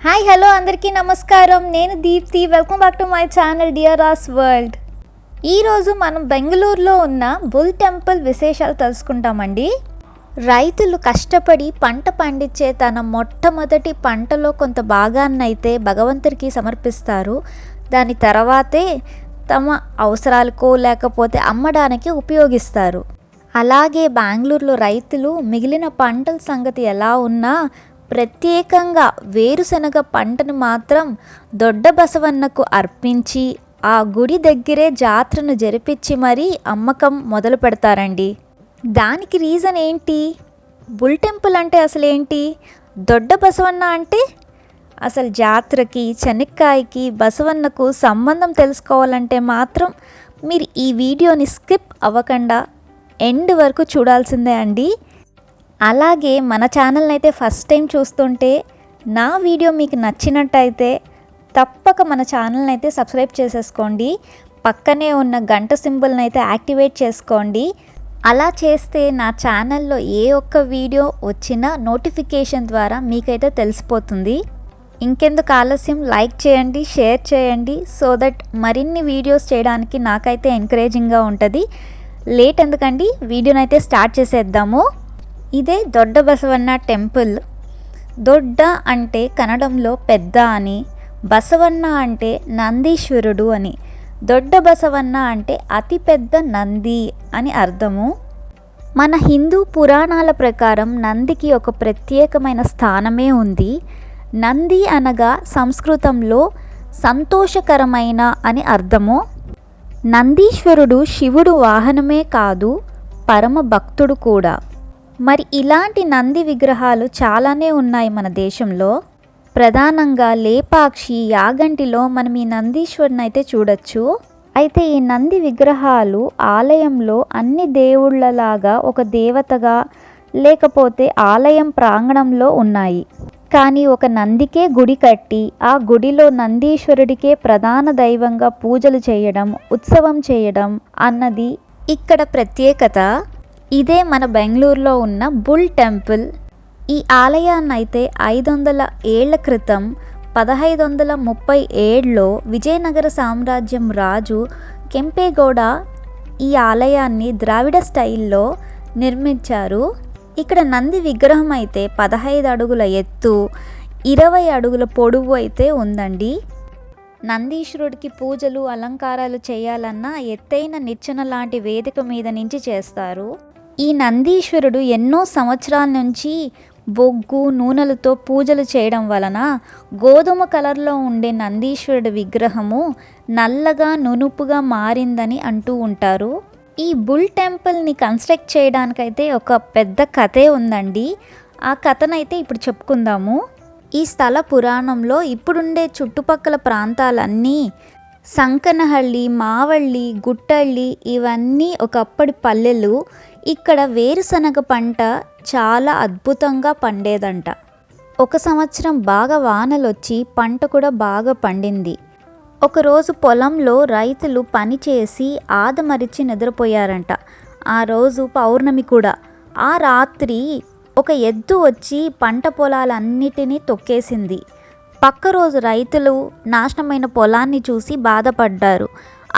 Hi hello అందరికీ నమస్కారం. నేను Deepthi. Welcome back to my channel dear's world. ఈరోజు మనం బెంగళూరులో ఉన్న బుల్ టెంపుల్ విశేషాలు తెలుసుకుంటామండి. రైతులు కష్టపడి పంట పండించే తన మొట్టమొదటి పంటలో కొంత భాగాన్నైతే భగవంతుడికి సమర్పిస్తారు. దాని తర్వాతే తమ అవసరాలకో లేకపోతే అమ్మడానికి ఉపయోగిస్తారు. అలాగే బెంగళూరులో రైతులు మిగిలిన పంటల సంగతి ఎలా ఉన్నా ప్రత్యేకంగా వేరుశనగ పంటను మాత్రం దొడ్డ బసవన్నకు అర్పించి ఆ గుడి దగ్గరే జాతరను జరిపించి మరీ అమ్మకం మొదలు పెడతారండి. దానికి రీజన్ ఏంటి? బుల్ టెంపుల్ అంటే అసలు ఏంటి? దొడ్డ బసవన్న అంటే అసలు జాతరకి చెనక్కాయకి బసవన్నకు సంబంధం తెలుసుకోవాలంటే మాత్రం మీరు ఈ వీడియోని స్కిప్ అవ్వకుండా ఎండ్ వరకు చూడాల్సిందే అండి. అలాగే మన ఛానల్ని అయితే ఫస్ట్ టైం చూస్తుంటే నా వీడియో మీకు నచ్చినట్టయితే తప్పక మన ఛానల్ని అయితే సబ్స్క్రైబ్ చేసేసుకోండి. పక్కనే ఉన్న గంట సింబల్ని అయితే యాక్టివేట్ చేసుకోండి. అలా చేస్తే నా ఛానల్లో ఏ ఒక్క వీడియో వచ్చినా నోటిఫికేషన్ ద్వారా మీకైతే తెలిసిపోతుంది. ఇంకెందుకు ఆలస్యం, లైక్ చేయండి, షేర్ చేయండి. సో దట్ మరిన్ని వీడియోస్ చేయడానికి నాకైతే ఎంకరేజింగ్గా ఉంటుంది. లేట్ ఎందుకండి, వీడియోనైతే స్టార్ట్ చేసేద్దాము. ఇదే దొడ్డ బసవన్న టెంపుల్. దొడ్డ అంటే కన్నడంలో పెద్ద అని, బసవన్న అంటే నందీశ్వరుడు అని, దొడ్డ బసవన్న అంటే అతి పెద్ద నంది అని అర్థము. మన హిందూ పురాణాల ప్రకారం నందికి ఒక ప్రత్యేకమైన స్థానమే ఉంది. నంది అనగా సంస్కృతంలో సంతోషకరమైన అని అర్థము. నందీశ్వరుడు శివుడు వాహనమే కాదు, పరమ భక్తుడు కూడా. మరి ఇలాంటి నంది విగ్రహాలు చాలానే ఉన్నాయి మన దేశంలో. ప్రధానంగా లేపాక్షి, యాగంటిలో మనం ఈ నందీశ్వరుని అయితే చూడొచ్చు. అయితే ఈ నంది విగ్రహాలు ఆలయంలో అన్ని దేవుళ్ళలాగా ఒక దేవతగా లేకపోతే ఆలయం ప్రాంగణంలో ఉన్నాయి. కానీ ఒక నందికే గుడి కట్టి ఆ గుడిలో నందీశ్వరుడికే ప్రధాన దైవంగా పూజలు చేయడం, ఉత్సవం చేయడం అన్నది ఇక్కడ ప్రత్యేకత. ఇదే మన బెంగళూరులో ఉన్న బుల్ టెంపుల్. ఈ ఆలయాన్ని అయితే 500 ఏళ్ల క్రితం 1537లో విజయనగర సామ్రాజ్యం రాజు కెంపేగౌడ ఈ ఆలయాన్ని ద్రావిడ స్టైల్లో నిర్మించారు. ఇక్కడ నంది విగ్రహం అయితే 15 అడుగుల ఎత్తు, 20 అడుగుల పొడవు అయితే ఉందండి. నందీశ్వరుడికి పూజలు అలంకారాలు చేయాలన్నా ఎత్తైన నిచ్చెన లాంటి వేదిక మీద నుంచి చేస్తారు. ఈ నందీశ్వరుడు ఎన్నో సంవత్సరాల నుంచి బొగ్గు నూనెలతో పూజలు చేయడం వలన గోధుమ కలర్లో ఉండే నందీశ్వరుడి విగ్రహము నల్లగా నునుపుగా మారిందని అంటూ ఉంటారు. ఈ బుల్ టెంపుల్ని కన్స్ట్రక్ట్ చేయడానికైతే ఒక పెద్ద కథే ఉందండి. ఆ కథనైతే ఇప్పుడు చెప్పుకుందాము. ఈ స్థల పురాణంలో ఇప్పుడుండే చుట్టుపక్కల ప్రాంతాలన్నీ సంకనహళ్ళి, మావళ్ళి, గుట్టళ్ళి ఇవన్నీ ఒకప్పటి పల్లెలు. ఇక్కడ వేరుశనగ పంట చాలా అద్భుతంగా పండేదంట. ఒక సంవత్సరం బాగా వానలొచ్చి పంట కూడా బాగా పండింది. ఒకరోజు పొలంలో రైతులు పని చేసి ఆదమరిచి నిద్రపోయారంట. ఆ రోజు పౌర్ణమి కూడా. ఆ రాత్రి ఒక ఎద్దు వచ్చి పంట పొలాలన్నిటినీ తొక్కేసింది. పక్క రోజు రైతులు నాశనమైన పొలాన్ని చూసి బాధపడ్డారు.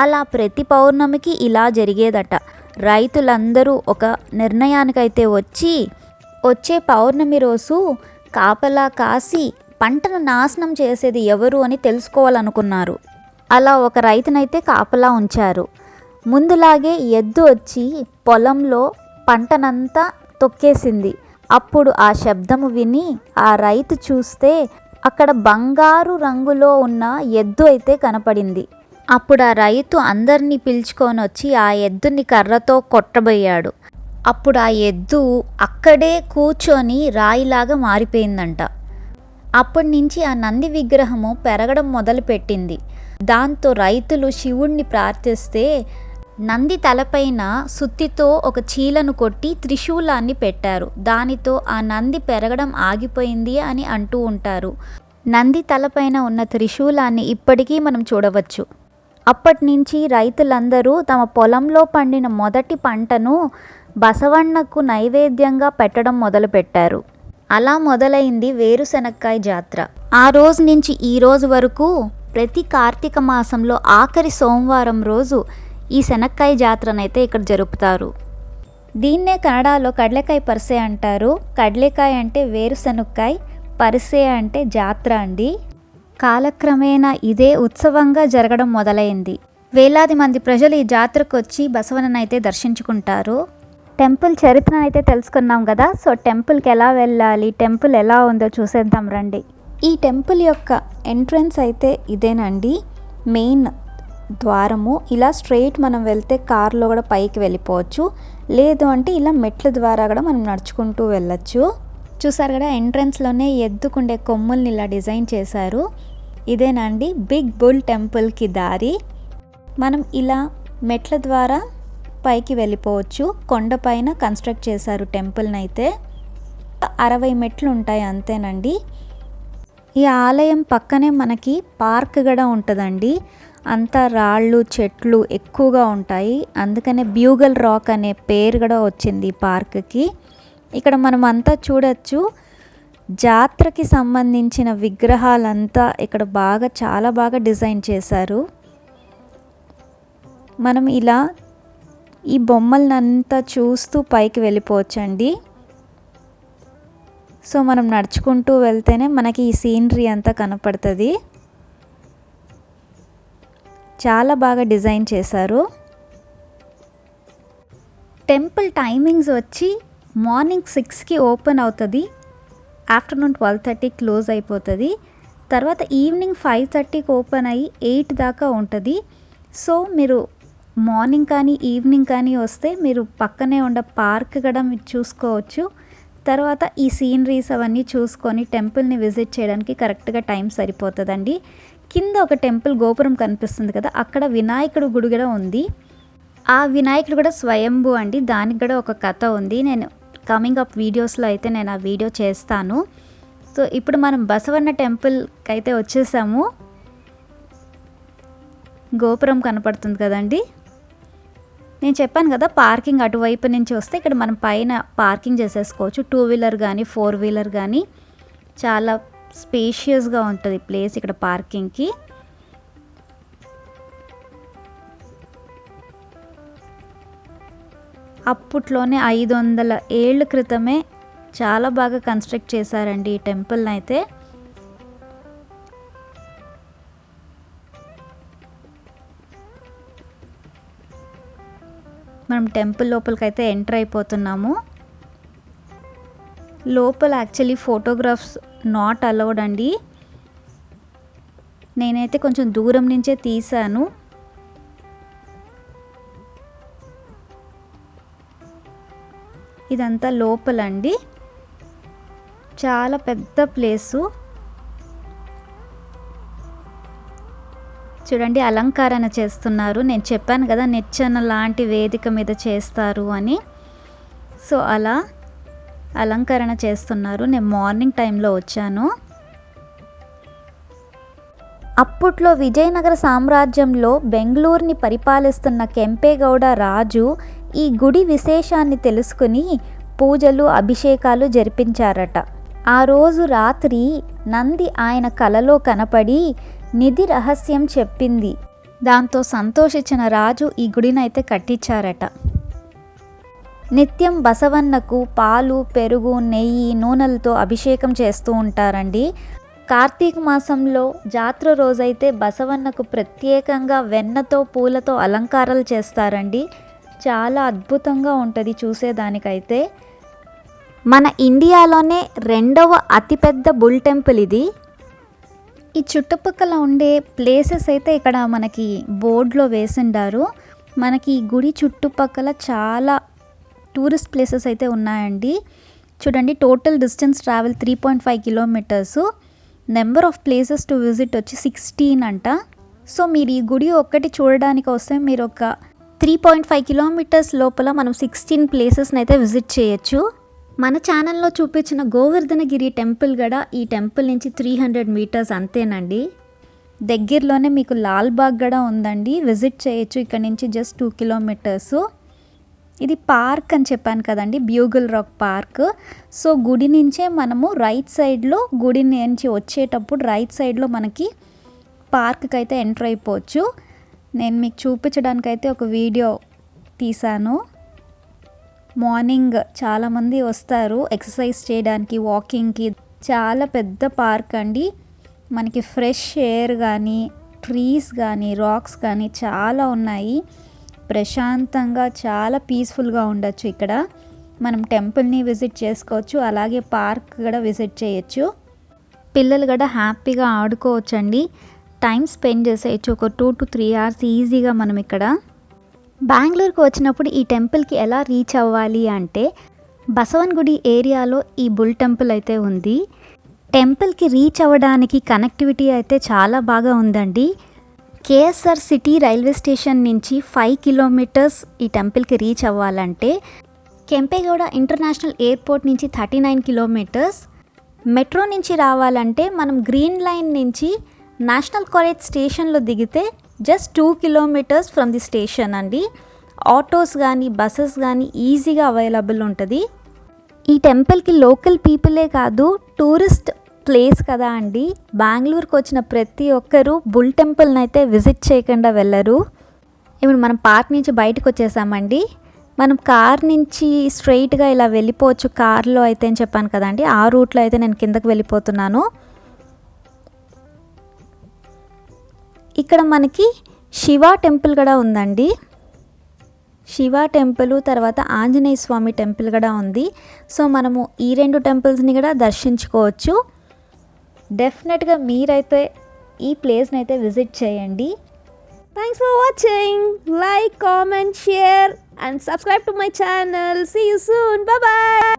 అలా ప్రతి పౌర్ణమికి ఇలా జరిగేదట. రైతులందరూ ఒక నిర్ణయానికైతే వచ్చే పౌర్ణమి రోజు కాపలా కాసి పంటను నాశనం చేసేది ఎవరు అని తెలుసుకోవాలనుకున్నారు. అలా ఒక రైతునైతే కాపలా ఉంచారు. ముందులాగే ఎద్దు వచ్చి పొలంలో పంటనంతా తొక్కేసింది. అప్పుడు ఆ శబ్దము విని ఆ రైతు చూస్తే అక్కడ బంగారు రంగులో ఉన్న ఎద్దు అయితే కనపడింది. అప్పుడు ఆ రైతు అందరినీ పిలుచుకొని వచ్చి ఆ ఎద్దుని కర్రతో కొట్టబోయాడు. అప్పుడు ఆ ఎద్దు అక్కడే కూర్చొని రాయిలాగా మారిపోయిందంట. అప్పటి నుంచి ఆ నంది విగ్రహము పెరగడం మొదలుపెట్టింది. దాంతో రైతులు శివుణ్ణి ప్రార్థిస్తే నంది తలపైన సుత్తితో ఒక చీలను కొట్టి త్రిశూలాన్ని పెట్టారు. దానితో ఆ నంది పెరగడం ఆగిపోయింది అని అంటూ ఉంటారు. నంది తలపైన ఉన్న త్రిశూలాన్ని ఇప్పటికీ మనం చూడవచ్చు. అప్పటి నుంచి రైతులందరూ తమ పొలంలో పండిన మొదటి పంటను బసవన్నకు నైవేద్యంగా పెట్టడం మొదలుపెట్టారు. అలా మొదలైంది వేరుశనక్కాయ జాతర. ఆ రోజు నుంచి ఈ రోజు వరకు ప్రతి కార్తీక మాసంలో ఆఖరి సోమవారం రోజు ఈ శనక్కాయ జాతరనైతే ఇక్కడ జరుపుతారు. దీన్నే కన్నడలో కడలకాయ పరిసే అంటారు. కడలకాయ అంటే వేరుశనక్కాయ, పరిసే అంటే జాతర అండి. కాలక్రమేణా ఇదే ఉత్సవంగా జరగడం మొదలైంది. వేలాది మంది ప్రజలు ఈ జాతరకు వచ్చి బసవన్ననైతే దర్శించుకుంటారు. టెంపుల్ చరిత్రనైతే తెలుసుకున్నాం కదా. సో టెంపుల్కి ఎలా వెళ్ళాలి, టెంపుల్ ఎలా ఉందో చూసేద్దాం రండి. ఈ టెంపుల్ యొక్క ఎంట్రన్స్ అయితే ఇదేనండి, మెయిన్ ద్వారము. ఇలా స్ట్రైట్ మనం వెళ్తే కార్లో కూడా పైకి వెళ్ళిపోవచ్చు, లేదు అంటే ఇలా మెట్ల ద్వారా కూడా మనం నడుచుకుంటూ వెళ్ళచ్చు. చూసారు కదా, ఎంట్రన్స్లోనే ఎద్దుకుండే కొమ్ముల్ని ఇలా డిజైన్ చేశారు. ఇదేనండి బిగ్ బుల్ టెంపుల్కి దారి. మనం ఇలా మెట్ల ద్వారా పైకి వెళ్ళిపోవచ్చు. కొండపైన కన్స్ట్రక్ట్ చేశారు టెంపుల్ని అయితే. 60 మెట్లు ఉంటాయి అంతేనండి. ఈ ఆలయం పక్కనే మనకి పార్క్ కూడా ఉంటుందండి. అంతా రాళ్ళు చెట్లు ఎక్కువగా ఉంటాయి, అందుకనే బ్యూగల్ రాక్ అనే పేరు కూడా వచ్చింది ఈ పార్క్కి. ఇక్కడ మనం అంతా చూడొచ్చు. జాతరకి సంబంధించిన విగ్రహాలంతా ఇక్కడ చాలా బాగా డిజైన్ చేశారు. మనం ఇలా ఈ బొమ్మలనంతా చూస్తూ పైకి వెళ్ళిపోవచ్చండి. సో మనం నడుచుకుంటూ వెళ్తేనే మనకి ఈ సీనరీ అంతా కనపడుతుంది. చాలా బాగా డిజైన్ చేశారు. టెంపుల్ టైమింగ్స్ వచ్చి మార్నింగ్ 6కి ఓపెన్ అవుతుంది, ఆఫ్టర్నూన్ 12:30 క్లోజ్ అయిపోతుంది. తర్వాత ఈవినింగ్ 5:30కి ఓపెన్ అయ్యి 8 దాకా ఉంటుంది. సో మీరు మార్నింగ్ కానీ ఈవినింగ్ కానీ వస్తే మీరు పక్కనే ఉన్న పార్క్ కూడా మీరు చూసుకోవచ్చు. తర్వాత ఈ సీనరీస్ అవన్నీ చూసుకొని టెంపుల్ని విజిట్ చేయడానికి కరెక్ట్గా టైం సరిపోతుందండి. కింద ఒక టెంపుల్ గోపురం కనిపిస్తుంది కదా, అక్కడ వినాయకుడు గుడి కూడా ఉంది. ఆ వినాయకుడు కూడా స్వయంభూ అండి, దానికి కూడా ఒక కథ ఉంది. నేను కమింగ్ అప్ వీడియోస్లో అయితే నేను ఆ వీడియో చేస్తాను. సో ఇప్పుడు మనం బసవన్న టెంపుల్కి అయితే వచ్చేసాము. గోపురం కనపడుతుంది కదండి. నేను చెప్పాను కదా, పార్కింగ్ అటువైపు నుంచి వస్తే ఇక్కడ మనం పైన పార్కింగ్ చేసేసుకోవచ్చు. 2 వీలర్ కానీ 4 వీలర్ కానీ. చాలా స్పేషియస్గా ఉంటుంది ప్లేస్ ఇక్కడ పార్కింగ్కి. అప్పట్లోనే 500 ఏళ్ళ క్రితమే చాలా బాగా కన్స్ట్రక్ట్ చేశారండి ఈ టెంపుల్ని అయితే. మనం టెంపుల్ లోపలికి అయితే ఎంటర్ అయిపోతున్నాము. లోపల యాక్చువల్లీ ఫోటోగ్రాఫ్స్ నాట్ అలౌడ్ అండి. నేనైతే కొంచెం దూరం నుంచే తీశాను. ఇదంతా లోపలండి, చాలా పెద్ద ప్లేసు. చూడండి, అలంకరణ చేస్తున్నారు. నేను చెప్పాను కదా నిచ్చెన లాంటి వేదిక మీద చేస్తారు అని. సో అలా అలంకరణ చేస్తున్నారు. నేను మార్నింగ్ టైంలో వచ్చాను. అప్పట్లో విజయనగర సామ్రాజ్యంలో బెంగళూరుని పరిపాలిస్తున్న కెంపేగౌడ రాజు ఈ గుడి విశేషాన్ని తెలుసుకుని పూజలు అభిషేకాలు జరిపించారట. ఆ రోజు రాత్రి నంది ఆయన కలలో కనపడి నిధి రహస్యం చెప్పింది. దాంతో సంతోషించిన రాజు ఈ గుడినైతే కట్టించారట. నిత్యం బసవన్నకు పాలు పెరుగు నెయ్యి నూనెలతో అభిషేకం చేస్తూ ఉంటారండి. కార్తీక మాసంలో జాతర రోజైతే బసవన్నకు ప్రత్యేకంగా వెన్నతో పూలతో అలంకారాలు చేస్తారండి. చాలా అద్భుతంగా ఉంటుంది చూసేదానికైతే. మన ఇండియాలోనే 2వ అతిపెద్ద బుల్ టెంపుల్ ఇది. ఈ చుట్టుపక్కల ఉండే ప్లేసెస్ అయితే ఇక్కడ మనకి బోర్డులో వేసిండారు. మనకి ఈ గుడి చుట్టుపక్కల చాలా టూరిస్ట్ ప్లేసెస్ అయితే ఉన్నాయండి. చూడండి, total distance travel 3.5 kilometres. Number of places to visit వచ్చి 16 అంట. సో మీరు ఈ గుడి ఒక్కటి చూడడానికి వస్తే మీరు ఒక 3.5 కిలోమీటర్స్ లోపల మనం 16 ప్లేసెస్ని అయితే విజిట్ చేయొచ్చు. మన ఛానల్లో చూపించిన గోవర్ధనగిరి టెంపుల్ కూడా ఈ టెంపుల్ నుంచి 300 మీటర్స్ అంతేనండి. దగ్గరలోనే మీకు లాల్బాగ్ కూడా ఉందండి, విజిట్ చేయొచ్చు. ఇక్కడ నుంచి జస్ట్ 2 కిలోమీటర్స్. ఇది పార్క్ అని చెప్పాను కదండి, బ్యూగల్ రాక్ పార్క్. సో గుడి నుంచే మనము రైట్ సైడ్లో, గుడి నుంచి వచ్చేటప్పుడు రైట్ సైడ్లో మనకి పార్క్కి అయితే ఎంటర్ అయిపోవచ్చు. నేను మీకు చూపించడానికైతే ఒక వీడియో తీశాను. మార్నింగ్ చాలామంది వస్తారు ఎక్సర్సైజ్ చేయడానికి, వాకింగ్కి. చాలా పెద్ద పార్క్ అండి. మనకి ఫ్రెష్ ఎయిర్ కానీ, ట్రీస్ కానీ, రాక్స్ కానీ చాలా ఉన్నాయి. ప్రశాంతంగా చాలా పీస్ఫుల్గా ఉండొచ్చు ఇక్కడ. మనం టెంపుల్ని విజిట్ చేసుకోవచ్చు, అలాగే పార్క్ కూడా విజిట్ చేయొచ్చు. పిల్లలు కూడా హ్యాపీగా ఆడుకోవచ్చండి, టైం స్పెండ్ చేసేయచ్చు ఒక 2 to 3 hours ఈజీగా మనం ఇక్కడ. బెంగళూరుకు వచ్చినప్పుడు ఈ టెంపుల్కి ఎలా రీచ్ అవ్వాలి అంటే, బసవన్గుడి ఏరియాలో ఈ బుల్ టెంపుల్ అయితే ఉంది. టెంపుల్కి రీచ్ అవ్వడానికి కనెక్టివిటీ అయితే చాలా బాగా ఉందండి. కేఎస్ఆర్ సిటీ రైల్వే స్టేషన్ నుంచి 5 kilometers ఈ టెంపుల్కి రీచ్ అవ్వాలంటే, కెంపేగౌడ ఇంటర్నేషనల్ ఎయిర్పోర్ట్ నుంచి 39 kilometers. మెట్రో నుంచి రావాలంటే మనం గ్రీన్ లైన్ నుంచి నేషనల్ కాలేజ్ స్టేషన్లో దిగితే just 2 kilometers from the station అండి. ఆటోస్ కానీ, బస్సెస్ కానీ ఈజీగా అవైలబుల్ ఉంటుంది. ఈ టెంపుల్కి లోకల్ పీపులే కాదు, టూరిస్ట్ ప్లేస్ కదా అండి. బెంగళూరుకి వచ్చిన ప్రతి ఒక్కరూ బుల్ టెంపుల్ని అయితే విజిట్ చేయకుండా వెళ్ళరు. ఇప్పుడు మనం పార్క్ నుంచి బయటకు వచ్చేసామండి. మనం కార్ నుంచి స్ట్రైట్గా ఇలా వెళ్ళిపోవచ్చు, కార్లో అయితే అని చెప్పాను కదండి. ఆ రూట్లో అయితే నేను కిందకి వెళ్ళిపోతున్నాను. ఇక్కడ మనకి శివ టెంపుల్ కూడా ఉందండి. శివ టెంపుల్, తర్వాత ఆంజనేయ స్వామి టెంపుల్ కూడా ఉంది. సో మనము ఈ 2 టెంపుల్స్ని కూడా దర్శించుకోవచ్చు. డెఫినెట్గా మీరైతే ఈ ప్లేస్ని అయితే విజిట్ చేయండి. Thanks for watching. Like, comment, share and subscribe to my channel. See you soon. Bye bye.